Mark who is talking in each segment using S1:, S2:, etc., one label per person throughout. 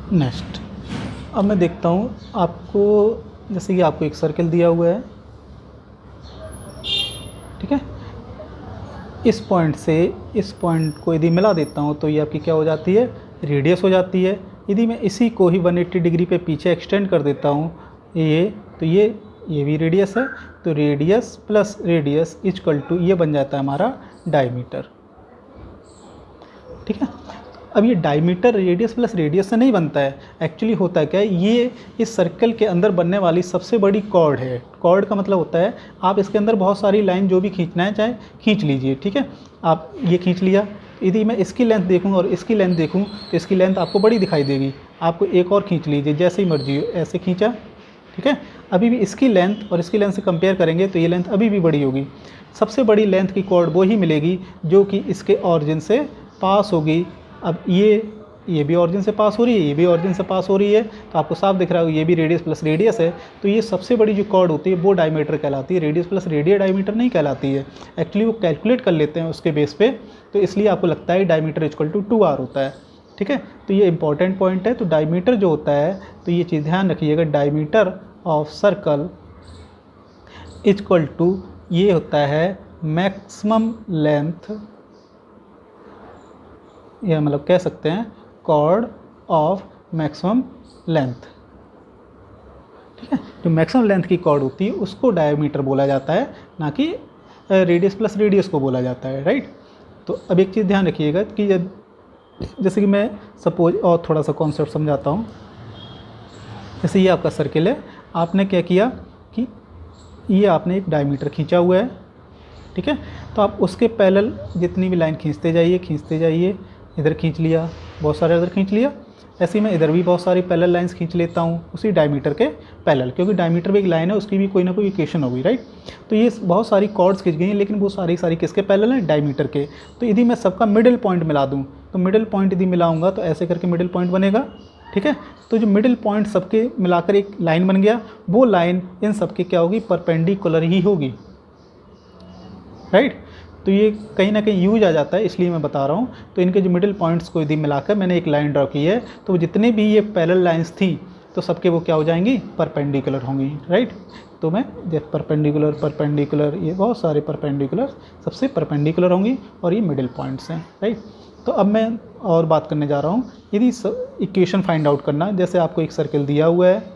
S1: Next अब मैं देखता हूँ आपको, जैसे कि आपको एक सर्कल दिया हुआ है, ठीक है। इस पॉइंट से इस पॉइंट को यदि मिला देता हूँ तो ये आपकी क्या हो जाती है, रेडियस हो जाती है। यदि मैं इसी को ही 180 डिग्री पे पीछे एक्सटेंड कर देता हूँ ये, तो ये भी रेडियस है, तो radius plus radius equal to ये बन जाता है हमारा डायमीटर, ठीक है। अब ये डायमीटर रेडियस प्लस रेडियस से नहीं बनता है, एक्चुअली होता है क्या है, ये इस सर्कल के अंदर बनने वाली सबसे बड़ी कॉर्ड है। कॉर्ड का मतलब होता है आप इसके अंदर बहुत सारी लाइन जो भी खींचना है चाहे खींच लीजिए, ठीक है। आप ये खींच लिया, यदि मैं इसकी लेंथ देखूँ और इसकी लेंथ देखूँ तो इसकी लेंथ आपको बड़ी दिखाई देगी, आपको एक और खींच लीजिए जैसे ही मर्जी हो, ऐसे खींचा, ठीक है। अभी भी इसकी लेंथ और इसकी लेंथ से कंपेयर करेंगे तो ये लेंथ अभी भी बड़ी होगी। सबसे बड़ी लेंथ की कॉर्ड वो ही मिलेगी जो कि इसके ऑरिजिन से पास होगी। अब ये भी ऑरिजिन से पास हो रही है, ये भी ऑरिजिन से पास हो रही है, तो आपको साफ दिख रहा है ये भी रेडियस प्लस रेडियस है। तो ये सबसे बड़ी जो कॉर्ड होती है वो डायमीटर कहलाती है, रेडियस प्लस रेडियस डायमीटर नहीं कहलाती है। एक्चुअली वो कैलकुलेट कर लेते हैं उसके बेस पे, तो इसलिए आपको लगता है डायमीटर इक्वल टू 2r होता है, ठीक है। तो ये इंपॉर्टेंट पॉइंट है। तो डायमीटर जो होता है, तो ये चीज़ ध्यान रखिएगा, diameter of circle equal to ये होता है मैक्सिमम लेंथ, या मतलब कह सकते हैं कॉर्ड ऑफ मैक्सिमम लेंथ, ठीक है। जो मैक्सिमम लेंथ की कॉर्ड होती है उसको डायमीटर बोला जाता है, ना कि रेडियस प्लस रेडियस को बोला जाता है, राइट। तो अब एक चीज़ ध्यान रखिएगा कि जैसे कि मैं सपोज और थोड़ा सा कॉन्सेप्ट समझाता हूँ। जैसे ये आपका सर्किल है, आपने क्या किया कि ये आपने एक डायमीटर खींचा हुआ है, ठीक है। तो आप उसके पैरेलल जितनी भी लाइन खींचते जाइए, इधर खींच लिया, बहुत सारे इधर खींच लिया, ऐसे ही मैं इधर भी बहुत सारी पैरेलल लाइंस खींच लेता हूँ उसी डायमीटर के पैरेलल, क्योंकि डायमीटर भी एक लाइन है, उसकी भी कोई ना कोई इक्वेशन होगी, राइट। तो ये बहुत सारी कॉर्ड्स खींच गई हैं, लेकिन वो सारी किसके पैरेलल हैं, डायमीटर के। तो यदि मैं सबका मिडिल पॉइंट मिला दूँ, तो मिडिल पॉइंट यदि मिलाऊंगा तो ऐसे करके मिडिल पॉइंट बनेगा, ठीक है। तो जो मिडिल पॉइंट सबके मिलाकर एक लाइन बन गया, वो लाइन इन सबके क्या होगी, परपेंडिकुलर ही होगी, राइट। तो ये कहीं ना कहीं यूज आ जाता है, इसलिए मैं बता रहा हूँ। तो इनके जो मिडिल पॉइंट्स को यदि मिलाकर मैंने एक लाइन ड्रॉ की है, तो जितने भी ये पैरेलल लाइंस थी तो सबके वो क्या हो जाएंगी, परपेंडिकुलर होंगी, राइट। तो मैं जब परपेंडिकुलर ये बहुत सारे परपेंडिकुलर सबसे परपेंडिकुलर होंगी, और ये मिडिल पॉइंट्स हैं, राइट। तो अब मैं और बात करने जा रहा हूँ, यदि इक्वेशन फाइंड आउट करना, जैसे आपको एक सर्किल दिया हुआ है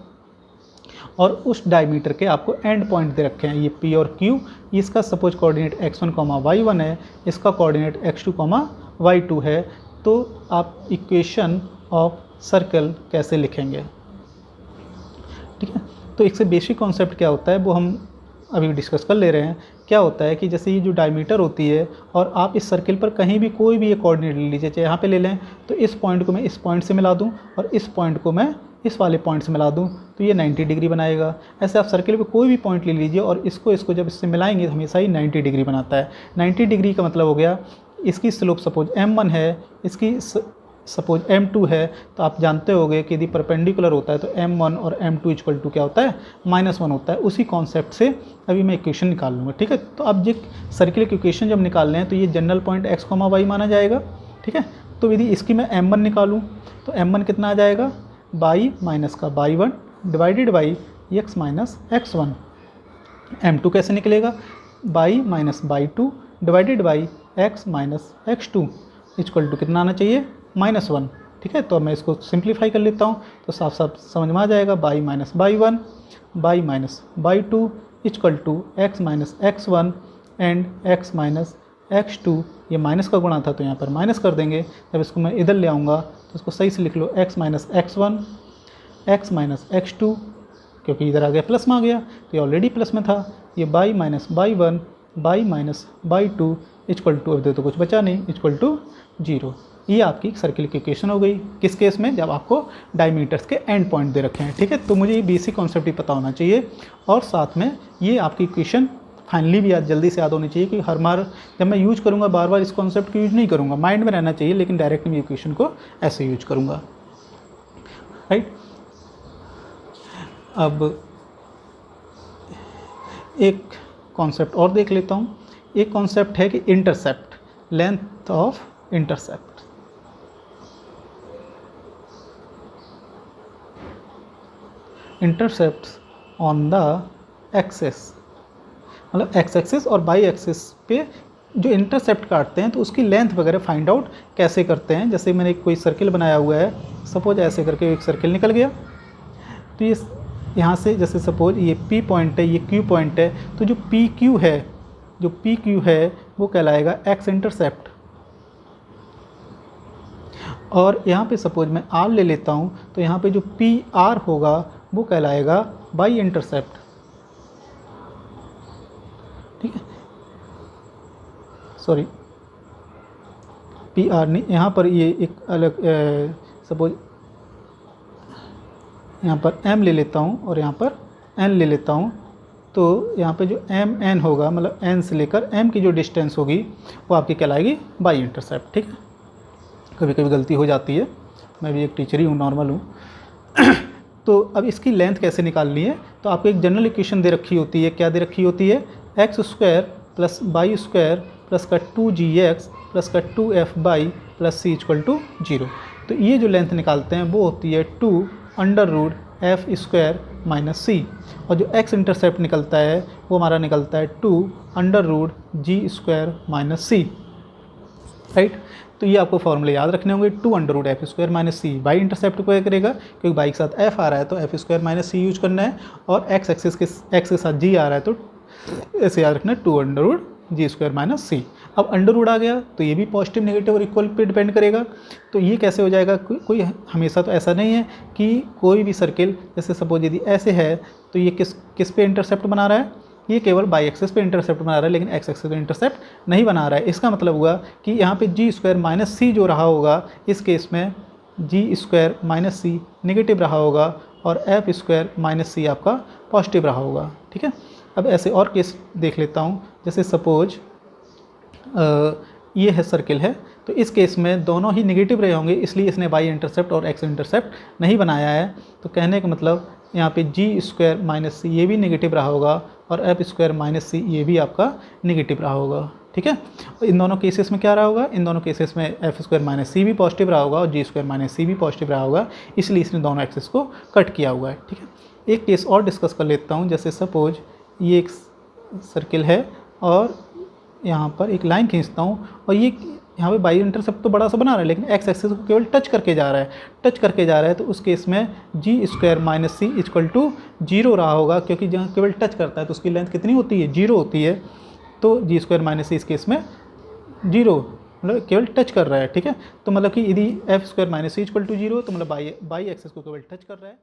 S1: और उस डायमीटर के आपको एंड पॉइंट दे रखे हैं, ये P और Q, इसका सपोज कोऑर्डिनेट x1, y1 है, इसका कोऑर्डिनेट x2, y2 है। तो आप इक्वेशन ऑफ सर्कल कैसे लिखेंगे, ठीक है। तो इससे बेसिक कॉन्सेप्ट क्या होता है वो हम अभी डिस्कस कर ले रहे हैं। क्या होता है कि जैसे ये जो डायमीटर होती है, और आप इस सर्किल पर कहीं भी कोई भी एक कोऑर्डिनेट ले लीजिए, चाहे यहाँ पे ले लें, तो इस पॉइंट को मैं इस पॉइंट से मिला दूँ और इस पॉइंट को मैं इस वाले पॉइंट से मिला दूँ, तो ये 90 डिग्री बनाएगा। ऐसे आप सर्किल पे कोई भी पॉइंट ले लीजिए और इसको जब इससे मिलाएंगे तो हमेशा ही 90 डिग्री बनाता है। 90 डिग्री का मतलब हो गया, इसकी स्लोप सपोज m1 है, इसकी सपोज m2 है, तो आप जानते होंगे कि यदि परपेंडिकुलर होता है तो m1 और m2 इक्वल टू क्या होता है, -1 होता है। उसी कॉन्सेप्ट से अभी मैं इक्वेशन निकाल लूँगा, ठीक है। तो अब जो सर्किल की इक्वेशन जब निकाल लें तो ये जनरल पॉइंट x, y माना जाएगा, ठीक है। तो यदि इसकी मैं m1 निकालूँ तो m1 कितना आ जाएगा, y माइनस का y1 divided by x minus x1। m2 कैसे निकलेगा, y minus y2 divided by x minus x2 equal to कितना आना चाहिए, -1, ठीक है। तो अब मैं इसको सिंप्लीफाई कर लेता हूँ, तो साफ साफ समझ में आ जाएगा, y minus y1 y minus y2 equal to x minus x1 and x minus x2। ये माइनस का गुणा था तो यहाँ पर माइनस कर देंगे। जब इसको मैं इधर ले आऊँगा तो इसको सही से लिख लो, x minus x1 x minus x2, क्योंकि इधर आ गया प्लस में आ गया, तो ये ऑलरेडी प्लस में था। ये y minus y1 y minus y2 equal to, अब तो कुछ बचा नहीं, इक्वल टू 0। ये आपकी सर्किल की इक्वेशन हो गई। किस केस में, जब आपको डायमीटर्स के एंड पॉइंट दे रखे हैं, ठीक है। तो मुझे ये बेसिक कॉन्सेप्ट ही पता होना चाहिए, और साथ में ये आपकी इक्वेशन फाइनली भी जल्दी से याद होनी चाहिए कि हर बार जब मैं यूज करूँगा बार बार इस कॉन्सेप्ट को यूज नहीं करूँगा, माइंड में रहना चाहिए, लेकिन डायरेक्ट मैं इक्वेशन को ऐसे यूज करूँगा, राइट। अब एक कॉन्सेप्ट और देख लेता हूँ। एक कॉन्सेप्ट है कि intercept, length of intercept. Intercepts on the axes, मतलब एक्स एक्सिस और बाई एक्सिस पे जो इंटरसेप्ट काटते हैं तो उसकी लेंथ वगैरह फाइंड आउट कैसे करते हैं। जैसे मैंने कोई सर्किल बनाया हुआ है, सपोज ऐसे करके एक सर्किल निकल गया, तो ये यहाँ से जैसे सपोज ये P पॉइंट है, ये Q पॉइंट है, तो जो PQ है, जो PQ है वो कहलाएगा एक्स इंटरसेप्ट। और यहाँ पे सपोज मैं R ले लेता हूँ, तो यहाँ पे जो PR होगा वो कहलाएगा बाई इंटरसेप्ट, ठीक है, सॉरी PR नहीं, यहाँ पर ये एक अलग सपोज यहाँ पर M ले लेता हूँ और यहाँ पर N ले लेता हूँ, तो यहाँ पे जो MN होगा, मतलब N से लेकर M की जो डिस्टेंस होगी वो आपकी कहलाएगी बाई इंटरसेप्ट, ठीक है। कभी कभी गलती हो जाती है, मैं भी एक टीचर ही हूँ, नॉर्मल हूँ। तो अब इसकी लेंथ कैसे निकालनी है, तो आपको एक जनरल इक्वेशन दे रखी होती है। क्या दे रखी होती है? X square plus Y square plus का 2gx प्लस का 2f Y plus c equal to 0। तो ये जो लेंथ निकालते हैं वो होती है 2 under root F square minus C, और जो x इंटरसेप्ट निकलता है वो हमारा निकलता है 2 under root G square minus C, right. तो ये आपको फॉर्मूले याद रखने होंगे। 2 under root F square minus C, Y intercept को क्या करेगा, क्योंकि बाई के साथ एफ आ रहा है तो एफ स्क्वायर माइनस सी यूज करना है, और एक्स एक्सिस के एक्स के साथ जी आ रहा है तो ऐसे याद रखना है 2 under root G square minus सी। अब अंडर रूट आ गया तो ये भी पॉजिटिव नेगेटिव और इक्वल पे डिपेंड करेगा। तो ये कैसे हो जाएगा, कोई हमेशा तो ऐसा नहीं है कि कोई भी सर्किल, जैसे सपोज यदि ऐसे है तो ये किस पे इंटरसेप्ट बना रहा है, ये केवल बाई एक्सिस पे इंटरसेप्ट बना रहा है, लेकिन एक्स एक्सिस पे इंटरसेप्ट नहीं बना रहा है। इसका मतलब हुआ कि यहाँ पे जी स्क्वायर माइनस सी जो रहा होगा, इस केस में जी स्क्वायर माइनस सी नेगेटिव रहा होगा और एफ स्क्वायर माइनस सी आपका पॉजिटिव रहा होगा, ठीक है। अब ऐसे और केस देख लेता हूँ, जैसे सपोज ये है सर्किल है, तो इस केस में दोनों ही नेगेटिव रहे होंगे, इसलिए इसने बाई इंटरसेप्ट और एक्स इंटरसेप्ट नहीं बनाया है। तो कहने का मतलब यहाँ पे जी स्क्वायर माइनस सी ये भी नेगेटिव रहा होगा और एफ स्क्वायर माइनस सी ये भी आपका नेगेटिव रहा होगा, ठीक है। इन दोनों केसेस में क्या रहा होगा, इन दोनों केसेस में एफ स्क्वायर माइनस सी भी पॉजिटिव रहा होगा और जी स्क्वायर माइनस सी भी पॉजिटिव रहा होगा, इसलिए इसने दोनों एक्सिस को कट किया हुआ है, ठीक है। एक केस और डिस्कस कर लेता हूँ, जैसे सपोज ये एक सर्किल है और यहाँ पर एक लाइन खींचता हूँ और ये यहाँ पे बाई इंटरसेप्ट तो बड़ा सा बना रहा है, लेकिन एक्स एक्सिस को केवल टच करके जा रहा है, तो उस केस में G square minus C equal to 0 रहा होगा, क्योंकि जहाँ केवल टच करता है तो उसकी लेंथ कितनी होती है, 0 होती है। तो जी स्क्वायर माइनस सी इस केस में 0, मतलब केवल टच कर रहा है, ठीक है। तो मतलब कि यदि F square minus C equal to 0 तो मतलब बाई एक्सिस को केवल टच कर रहा है।